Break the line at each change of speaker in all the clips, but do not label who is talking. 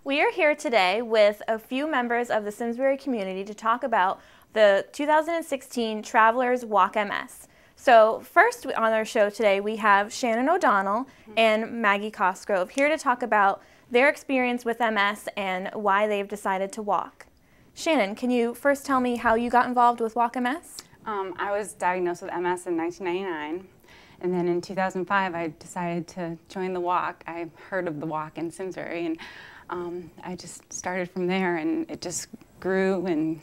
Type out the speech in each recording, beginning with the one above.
We are here today with a few members of the Simsbury community to talk about the 2016 Travelers Walk MS. So first on our show today we have Shannon O'Donnell and Maggie Cosgrove here to talk about their experience with MS and why they've decided to walk. Shannon, can you first tell me how you got involved with Walk MS?
I was diagnosed with MS in 1999, and then in 2005 I decided to join the walk. I heard of the walk in Simsbury, and I just started from there, and it just grew, and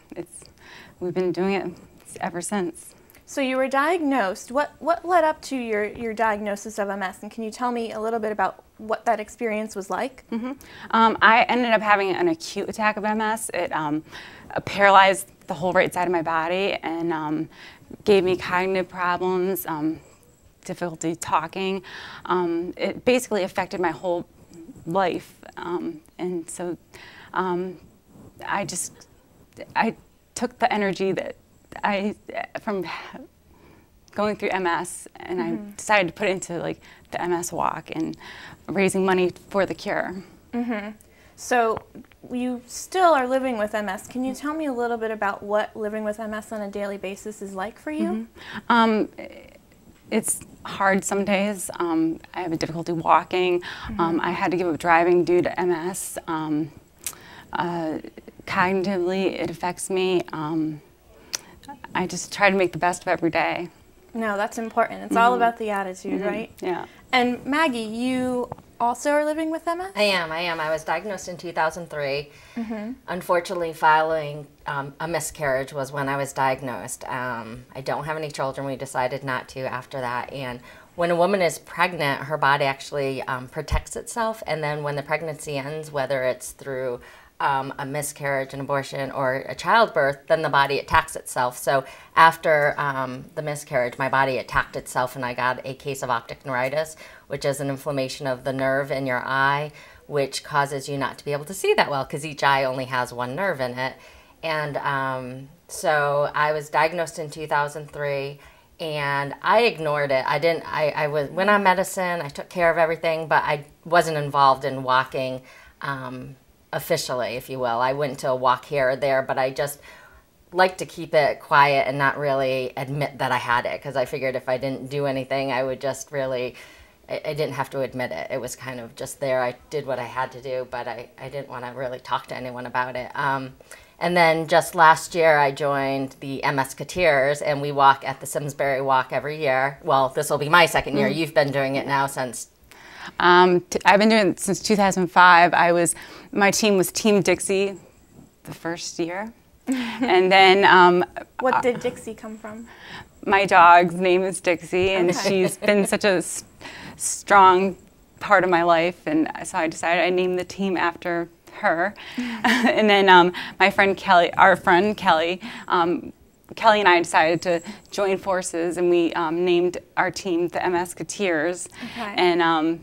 we've been doing it ever since.
So you were diagnosed. What led up to your diagnosis of MS, and can you tell me a little bit about what that experience was like?
I ended up having an acute attack of MS. It paralyzed the whole right side of my body and gave me cognitive problems, difficulty talking. It basically affected my whole life, and so I took the energy that from going through MS, and I decided to put it into like the MS walk and raising money for the cure. So
you still are living with MS. Can you tell me a little bit about what living with MS on a daily basis is like for you?
It's hard some days. I have a difficulty walking. I had to give up driving due to MS. Cognitively, it affects me. I just try to make the best of every day.
No, that's important. It's all about the attitude, right?
Yeah.
And Maggie, you also are living with MS?
I am. I was diagnosed in 2003. Unfortunately, following a miscarriage was when I was diagnosed. I don't have any children. We decided not to after that. And when a woman is pregnant, her body actually protects itself. And then when the pregnancy ends, whether it's through a miscarriage, an abortion, or a childbirth, then the body attacks itself. So after the miscarriage, my body attacked itself, and I got a case of optic neuritis, which is an inflammation of the nerve in your eye, which causes you not to be able to see that well because each eye only has one nerve in it. And so I was diagnosed in 2003, and I ignored it. I went on medicine, I took care of everything, but I wasn't involved in walking officially, if you will. I went to a walk here or there, but I just like to keep it quiet and not really admit that I had it, because I figured if I didn't do anything, I would just really, I didn't have to admit it. It was kind of just there. I did what I had to do, but I didn't want to really talk to anyone about it. And then just last year, I joined the MS-Keteers, and we walk at the Simsbury Walk every year. Well, this will be my second year. You've been doing it now since...
I've been doing it since 2005. My team was Team Dixie the first year. And then...
what did Dixie come from?
My dog's name is Dixie, and she's been such a strong part of my life, and so I decided I'd name the team after her. And then my friend Kelly, Kelly and I decided to join forces, and we named our team the MS-Keteers. And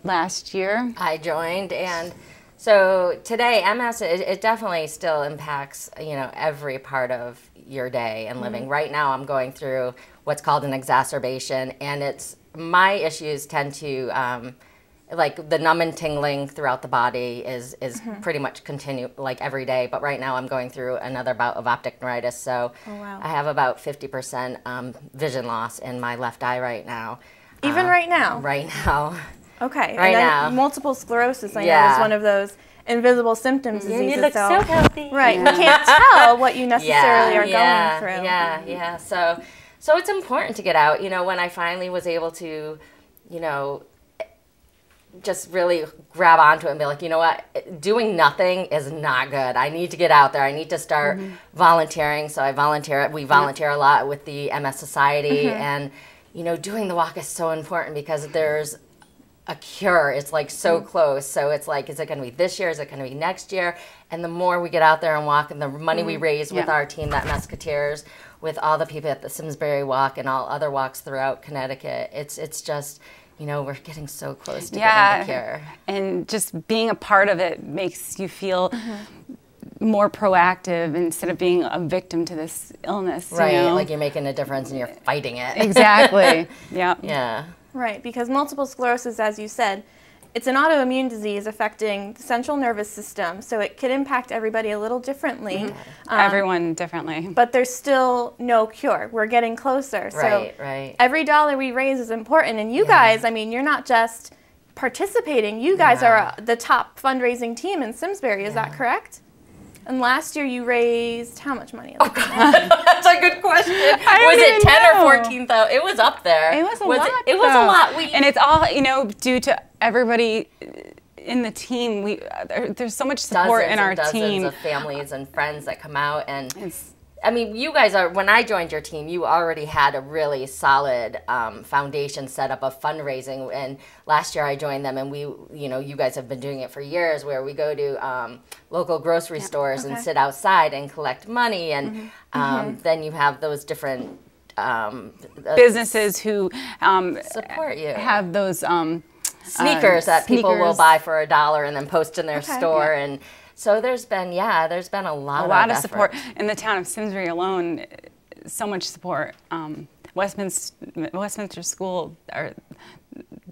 last year
I joined, and so today MS it definitely still impacts every part of your day and living. Right now I'm going through what's called an exacerbation, and my issues tend to like the numb and tingling throughout the body is pretty much continue like every day. But right now I'm going through another bout of optic neuritis, so I have about 50% vision loss in my left eye right now.
Even right now?
Right now.
Okay.
Right
and then
now.
Multiple sclerosis, I know, is one of those invisible symptoms.
You look so healthy.
Right. You can't tell what you necessarily are going through.
Yeah. So it's important to get out. When I finally was able to, just really grab onto it and be like, you know what, doing nothing is not good. I need to get out there. I need to start volunteering. So we volunteer a lot with the MS Society, and doing the walk is so important because there's a cure. It's like so close. So it's like, is it going to be this year? Is it going to be next year? And the more we get out there and walk, and the money we raise with our team, that MS-Keteers, with all the people at the Simsbury Walk and all other walks throughout Connecticut, it's just, we're getting so close to getting the cure.
And just being a part of it makes you feel more proactive instead of being a victim to this illness.
Right, like you're making a difference and you're fighting it.
Exactly, yeah.
Right, because multiple sclerosis, as you said, it's an autoimmune disease affecting the central nervous system, so it could impact everybody a little differently.
Everyone differently.
But there's still no cure. We're getting closer.
Right,
so
right.
every dollar we raise is important. And you guys, I mean, you're not just participating. You guys are the top fundraising team in Simsbury. Is that correct? And last year you raised how much money?
Oh God, that's a good question. Was it 10 or 14,000? It was up there.
It was a lot.
It was a lot.
And it's all, you know, due to everybody in the team. There's so much support in our team.
Dozens of families and friends that come out, and I mean, you guys are. When I joined your team, you already had a really solid foundation set up of fundraising. And last year I joined them, and you guys have been doing it for years, where we go to local grocery stores and sit outside and collect money, and then you have those different
businesses who
support you.
Have those
sneakers that people will buy for $1 and then post in their store and. So there's been a lot of
support in the town of Simsbury alone. So much support. Westminster School,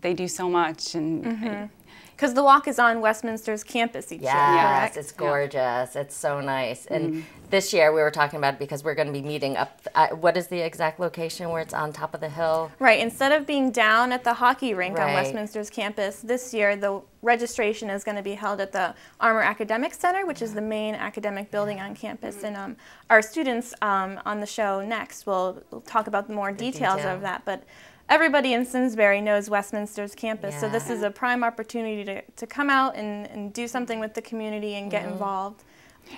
they do so much, and
because the walk is on Westminster's campus each year.
Yes, it's gorgeous. Yeah. It's so nice. And this year we were talking about it because we're going to be meeting up. What is the exact location where it's on top of the hill?
Right. Instead of being down at the hockey rink on Westminster's campus, this year the registration is going to be held at the Armour Academic Center, which is the main academic building on campus. And our students on the show next will talk about more details of that. But everybody in Simsbury knows Westminster's campus, so this is a prime opportunity to come out and do something with the community and get involved.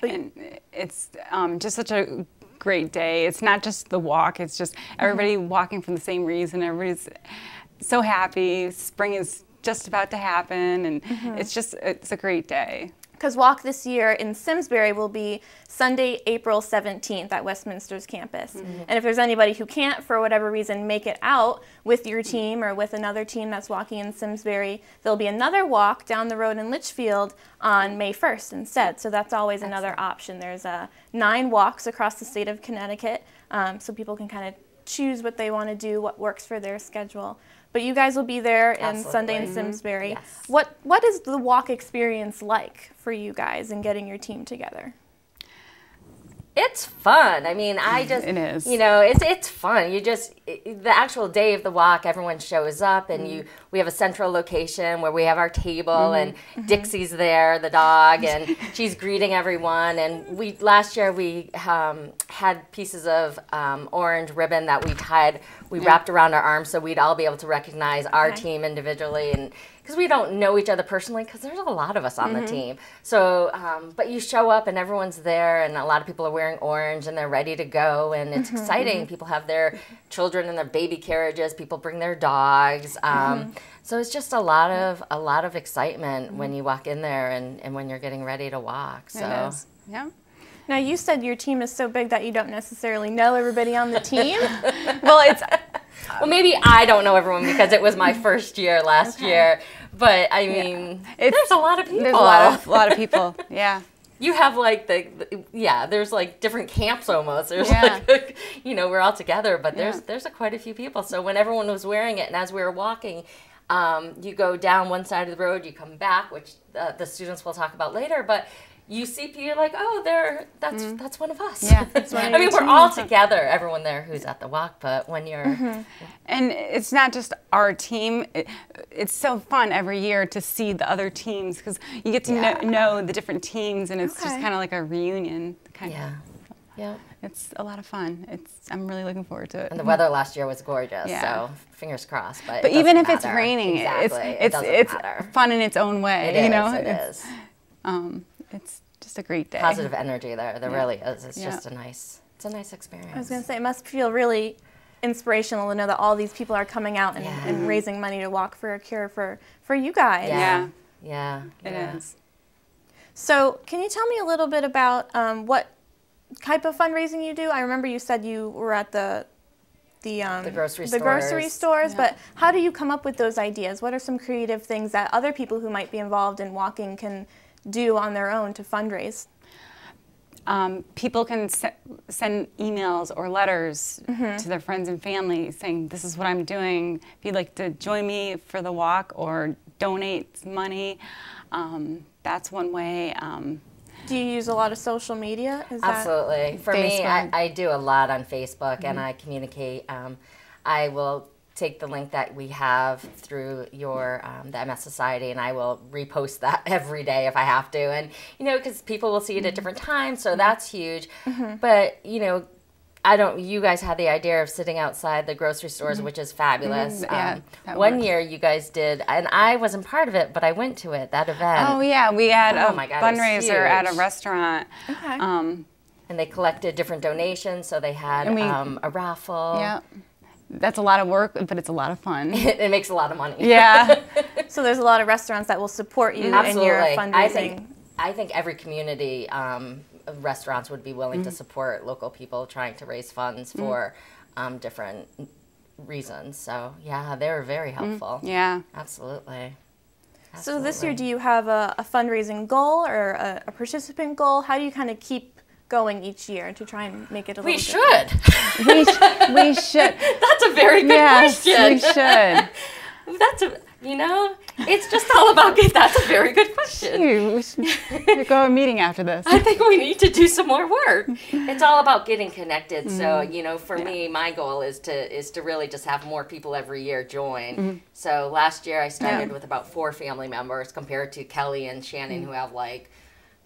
And it's just such a great day. It's not just the walk, it's just everybody walking for the same reason. Everybody's so happy. Spring is just about to happen, and it's a great day. Because
Walk this year in Simsbury will be Sunday, April 17th at Westminster's campus. And if there's anybody who can't, for whatever reason, make it out with your team or with another team that's walking in Simsbury, there'll be another walk down the road in Litchfield on May 1st instead. So that's always another option. There's 9 walks across the state of Connecticut, so people can kind of choose what they want to do, what works for their schedule. But you guys will be there on Sunday in Simsbury.
Yes.
What is the walk experience like for you guys in getting your team together?
It's fun. I mean,
it is.
You know, it's fun. The actual day of the walk, everyone shows up, and we have a central location where we have our table, and Dixie's there, the dog, and she's greeting everyone. And last year we had pieces of orange ribbon that we wrapped around our arms so we'd all be able to recognize our team individually, and because we don't know each other personally, because there's a lot of us on the team. So, but you show up and everyone's there, and a lot of people are wearing orange and they're ready to go, and it's exciting. People have their children in their baby carriages. People bring their dogs. So it's just a lot of excitement when you walk in there and when you're getting ready to walk. So.
It is. Yeah.
Now, you said your team is so big that you don't necessarily know everybody on the team.
Well, maybe I don't know everyone because it was my first year last year. But, I mean, there's a lot of people.
There's a lot of people,
You have, like, there's, like, different camps almost. There's, like, we're all together, but there's quite a few people. So when everyone was wearing it, and as we were walking, you go down one side of the road, you come back, which the students will talk about later, but you see people, you're like, oh, that's one of us.
Yeah,
I mean, we're all together, everyone there who's at the walk, but when you're...
And it's not just our team. It's so fun every year to see the other teams, because you get to know the different teams, and it's just kind of like a reunion.
Yeah.
It's a lot of fun. I'm really looking forward to it.
And the weather last year was gorgeous, so fingers crossed. But
even if it's raining,
it's
fun in its own way.
It is.
It's just a great day.
Positive energy there. There really is. It's just a nice experience.
I was going to say, it must feel really inspirational to know that all these people are coming out and raising money to walk for a cure for you guys.
Yeah.
It is.
So can you tell me a little bit about what type of fundraising you do? I remember you said you were at the grocery stores, but how do you come up with those ideas? What are some creative things that other people who might be involved in walking can do on their own to fundraise?
People can send emails or letters to their friends and family saying, this is what I'm doing. If you'd like to join me for the walk or donate money. That's one way.
Do you use a lot of social media?
Absolutely. For me,
Facebook.
I do a lot on Facebook, and I communicate. I will take the link that we have through your the MS Society, and I will repost that every day if I have to. And because people will see it at different times, so that's huge. But you guys had the idea of sitting outside the grocery stores, which is fabulous. One year you guys did, and I wasn't part of it, but I went to that event.
Oh yeah, we had a
my God,
fundraiser at a restaurant.
Okay.
And they collected different donations, so they had a raffle.
Yeah. That's a lot of work, but it's a lot of fun.
It makes a lot of money.
Yeah.
So there's a lot of restaurants that will support you in your fundraising.
I think every community restaurants would be willing to support local people trying to raise funds for different reasons. So yeah, they were very helpful.
Yeah.
Absolutely.
So this year, do you have a fundraising goal or a participant goal? How do you kind of keep going each year to try and make it a little
We
bit
should.
We should.
That's a very good question.
Yes, we should.
It's just all about that's a very good question.
We should go to a meeting after this.
I think we need to do some more work. It's all about getting connected. So, for me, my goal is to really just have more people every year join. So last year I started with about 4 family members compared to Kelly and Shannon, who have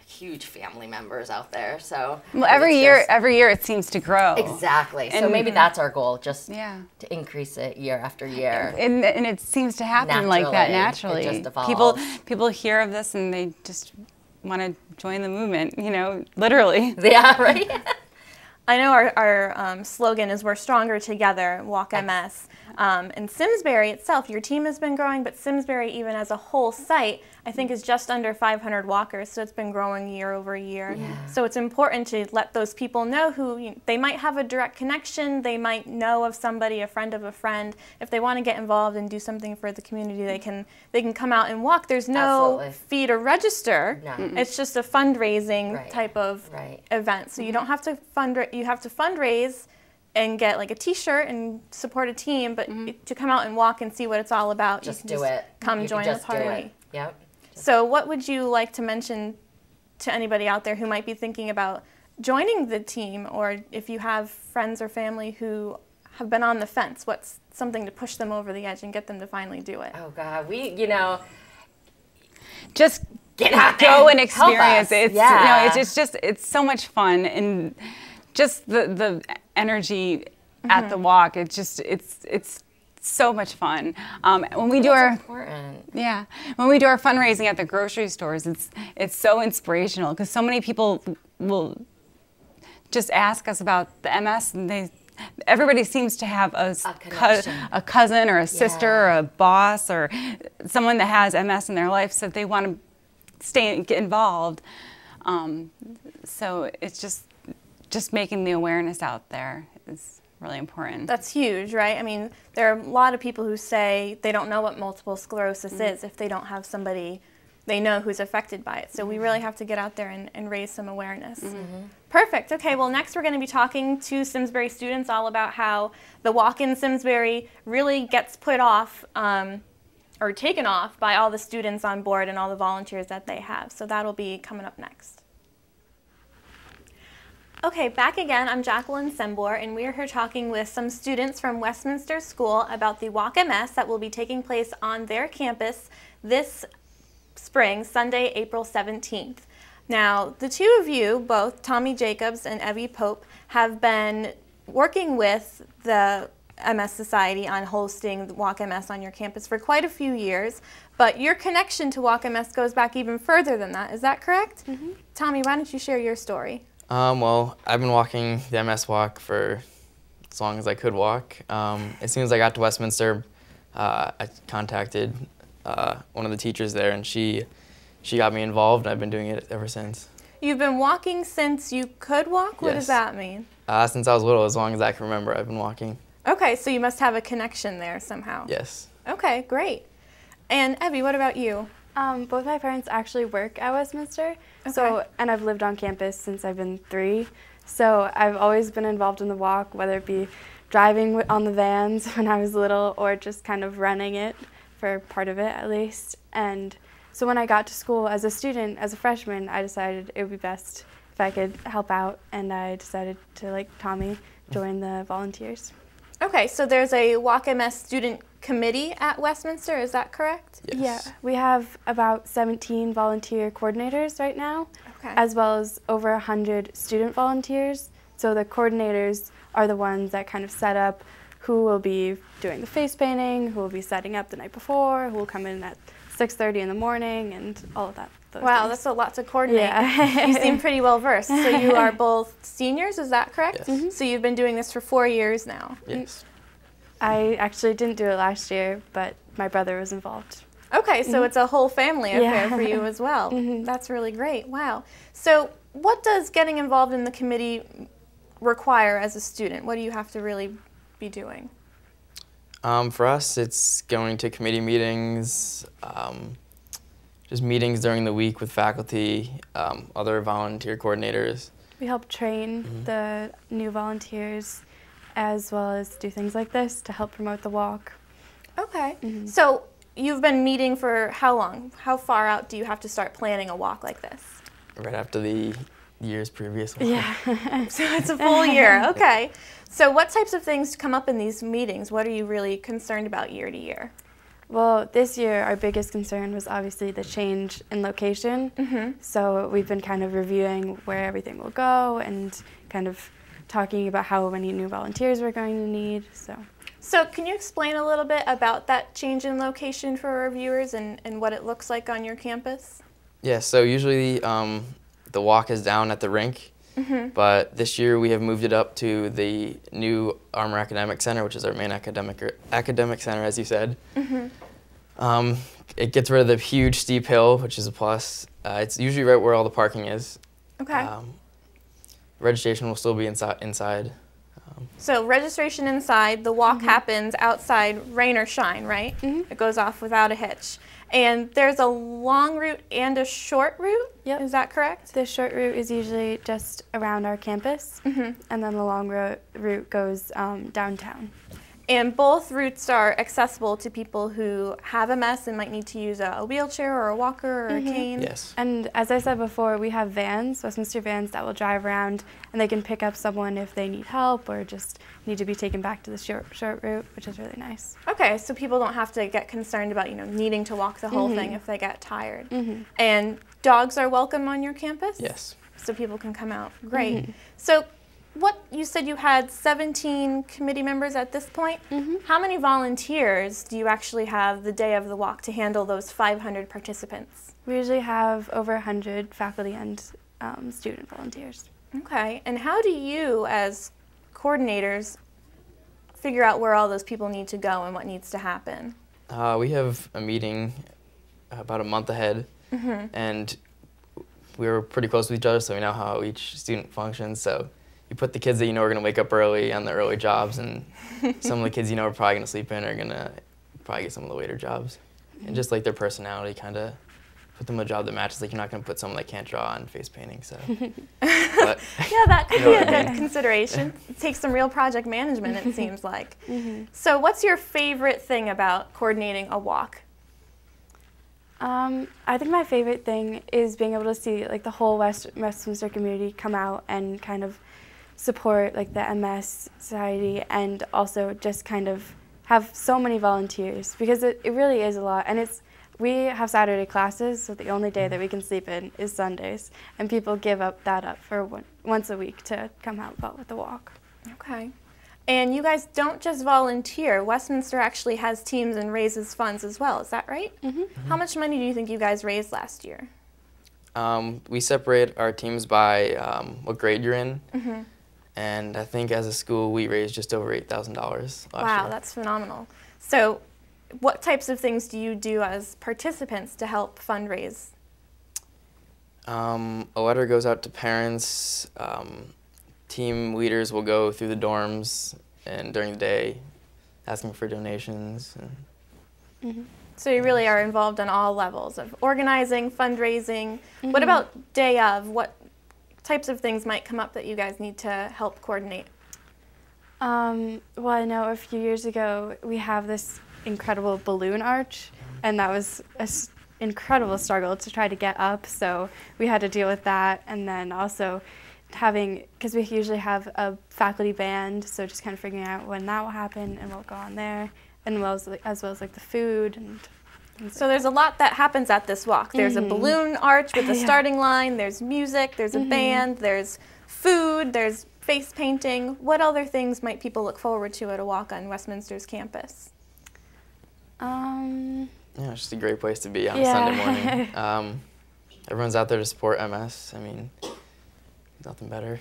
huge family members out there. So
every year it seems to grow.
Exactly. So maybe that's our goal, just to increase it year after year.
And it seems to happen like that naturally.
It just evolves.
People hear of this and they just want to join the movement, literally.
Yeah, right?
I know our slogan is "We're Stronger Together, Walk MS." And Simsbury itself, your team has been growing, but Simsbury, even as a whole site, I think is just under 500 walkers, so it's been growing year over year.
Yeah.
So it's important to let those people know who they might have a direct connection, they might know of somebody, a friend of a friend. If they want to get involved and do something for the community, they can come out and walk. There's no fee to register. No. It's just a fundraising type of event. So you don't have to you have to fundraise and get a T-shirt and support a team, but to come out and walk and see what it's all about,
just
you can come join the party.
Yep.
So what would you like to mention to anybody out there who might be thinking about joining the team, or if you have friends or family who have been on the fence, what's something to push them over the edge and get them to finally do it?
Oh God,
just
get out
there, go and
experience
it. It's so much fun, and just the energy at the walk. It's so much fun. When we do when we do our fundraising at the grocery stores, it's so inspirational because so many people will just ask us about the MS, and everybody seems to have a cousin or a sister or a boss or someone that has MS in their life, so they want to get involved. So it's just making the awareness out there is really important.
That's huge, right? I mean, there are a lot of people who say they don't know what multiple sclerosis is if they don't have somebody they know who's affected by it. So we really have to get out there and raise some awareness. Perfect. Okay, well, next we're going to be talking to Simsbury students all about how the walk in Simsbury really gets put off or taken off by all the students on board and all the volunteers that they have. So that'll be coming up next. Okay, back again. I'm Jacqueline Sembor, and we are here talking with some students from Westminster School about the Walk MS that will be taking place on their campus this spring, Sunday, April 17th. Now, the two of you, both Tommy Jacobs and Evie Pope, have been working with the MS Society on hosting Walk MS on your campus for quite a few years, but your connection to Walk MS goes back even further than that. Is that correct? Tommy, why don't you share your story?
Well, I've been walking the MS walk for as long as I could walk. As soon as I got to Westminster, I contacted one of the teachers there, and she got me involved, and I've been doing it ever since.
You've been walking since you could walk? What does that mean?
Since I was little, as long as I can remember, I've been walking.
Okay, so you must have a connection there somehow.
Yes.
Okay, great. And Evie, what about you?
Both my parents actually work at Westminster, and I've lived on campus since I've been 3. So I've always been involved in the walk, whether it be driving on the vans when I was little or just kind of running it. for part of it at least. And so when I got to school as a student, as a freshman, I decided it would be best if I could help out, and I decided to, like Tommy, join the volunteers.
Okay, so there's a Walk MS student committee at Westminster, is that correct?
Yes.
Yeah, we have about 17 volunteer coordinators right now,
Okay.
as well as over 100 student volunteers. So the coordinators are the ones that kind of set up who will be doing the face painting, who will be setting up the night before, who will come in at 6:30 in the morning, and all of that.
Wow,
things.
that's a lot to coordinate.
Yeah.
You seem pretty well versed. So you are both seniors, is that correct?
Yes. Mhm.
So you've been doing this for 4 years now.
Yes.
I actually didn't do it last year, but my brother was involved.
Okay, so it's a whole family affair
Yeah.
for you as well. That's really great. Wow. So what does getting involved in the committee require as a student? What do you have to really be doing?
For us, it's going to committee meetings, just meetings during the week with faculty, other volunteer coordinators.
We help train the new volunteers as well as do things like this to help promote the walk.
Okay. So you've been meeting for how long? How far out do you have to start planning a walk like this?
Right after the years previous one.
Yeah.
So it's a full year. Okay. So what types of things come up in these meetings? What are you really concerned about year to year?
Well, this year our biggest concern was obviously the change in location. So we've been kind of reviewing where everything will go and kind of talking about how many new volunteers we're going to need.
So can you explain a little bit about that change in location for our viewers and what it looks like on your campus?
Yeah, so usually the walk is down at the rink, but this year we have moved it up to the new Armour Academic Center, which is our main academic center, as you said. It gets rid of the huge steep hill, which is a plus. It's usually right where all the parking is.
Okay.
Registration will still be inside.
So registration inside, the walk happens outside, rain or shine, right? It goes off without a hitch. And there's a long route and a short route, is that correct?
The short route is usually just around our campus, and then the long route goes downtown.
And both routes are accessible to people who have MS and might need to use a wheelchair or a walker or a cane.
Yes.
And as I said before, we have vans, Westminster vans, that will drive around, and they can pick up someone if they need help or just need to be taken back to the short route, which is really nice.
Okay, so people don't have to get concerned about, needing to walk the whole thing if they get tired. And dogs are welcome on your campus?
Yes.
So people can come out. Great. So you said you had 17 committee members at this point. How many volunteers do you actually have the day of the walk to handle those 500 participants?
We usually have over 100 faculty and student volunteers.
Okay, and how do you as coordinators figure out where all those people need to go and what needs to happen?
We have a meeting about a month ahead, and we're pretty close with each other, so we know how each student functions. So you put the kids that you know are going to wake up early on the early jobs, and some of the kids you know are probably going to sleep in are going to probably get some of the later jobs. And just like their personality, kind of put them in a job that matches. Like you're not going to put someone that can't draw on face painting. So, but,
yeah, that could
you know
be a
what I
good
mean.
consideration. It takes some real project management, it seems like. So what's your favorite thing about coordinating a walk?
I think my favorite thing is being able to see like the whole Westminster community come out and kind of support like the MS Society, and also just kind of have so many volunteers, because it really is a lot. And we have Saturday classes, so the only day that we can sleep in is Sundays, and people give that up for once a week to come help out with the walk.
Okay. And you guys don't just volunteer. Westminster actually has teams and raises funds as well. Is that right? How much money do you think you guys raised last year?
We separate our teams by what grade you're in. And I think as a school, we raised just over $8,000 last year.
Wow, that's phenomenal. So what types of things do you do as participants to help fundraise?
A letter goes out to parents. Team leaders will go through the dorms and during the day asking for donations.
So you really are involved on all levels of organizing, fundraising. What about day of? What types of things might come up that you guys need to help coordinate?
Well, I know a few years ago we have this incredible balloon arch, and that was an incredible struggle to try to get up, so we had to deal with that. And then also because we usually have a faculty band, so just kind of figuring out when that will happen and what will go on there, and as well as like the food and
so there's a lot that happens at this walk. There's a balloon arch with a starting line, there's music, there's a band, there's food, there's face painting. What other things might people look forward to at a walk on Westminster's campus?
Yeah, it's just a great place to be on a Sunday morning. Everyone's out there to support MS. I mean, nothing better.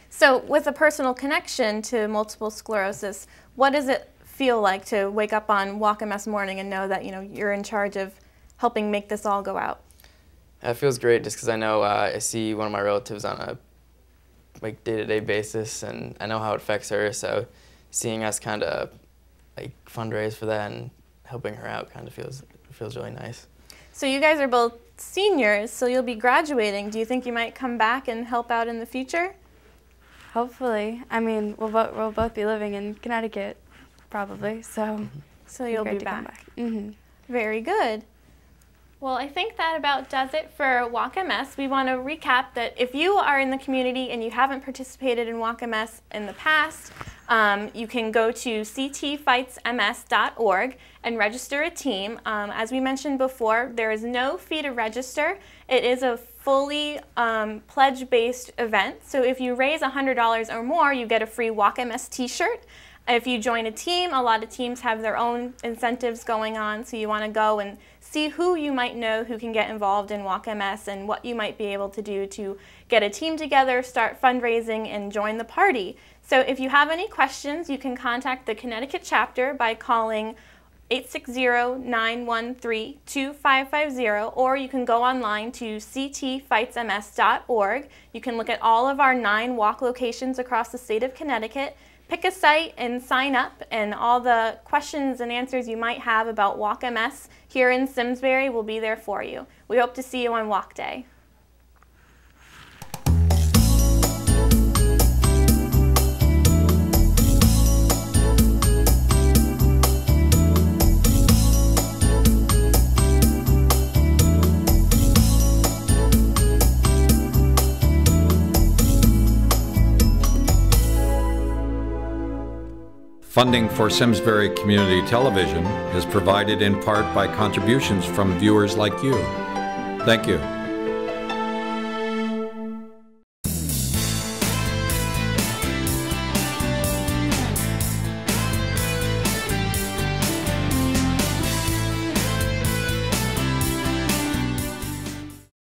So with a personal connection to multiple sclerosis, what does it feel like to wake up on Walk MS morning and know that you're in charge of helping make this all go out?
It feels great just because I know I see one of my relatives on a day-to-day basis, and I know how it affects her. So seeing us kind of fundraise for that and helping her out kind of feels really nice.
So you guys are both seniors, so you'll be graduating. Do you think you might come back and help out in the future?
Hopefully. I mean, we'll both be living in Connecticut, probably. So
you'll be back.
Mm-hmm.
Very good. Well, I think that about does it for Walk MS. We want to recap that if you are in the community and you haven't participated in Walk MS in the past, you can go to ctfightsms.org and register a team. As we mentioned before, there is no fee to register. It is a fully pledge-based event. So if you raise $100 or more, you get a free Walk MS t-shirt. If you join a team, a lot of teams have their own incentives going on, so you want to go and see who you might know who can get involved in Walk MS and what you might be able to do to get a team together, start fundraising, and join the party. So if you have any questions, you can contact the Connecticut Chapter by calling 860-913-2550, or you can go online to ctfightsms.org. You can look at all of our 9 walk locations across the state of Connecticut. Pick a site and sign up, and all the questions and answers you might have about Walk MS here in Simsbury will be there for you. We hope to see you on Walk Day.
Funding for Simsbury Community Television is provided in part by contributions from viewers like you. Thank you.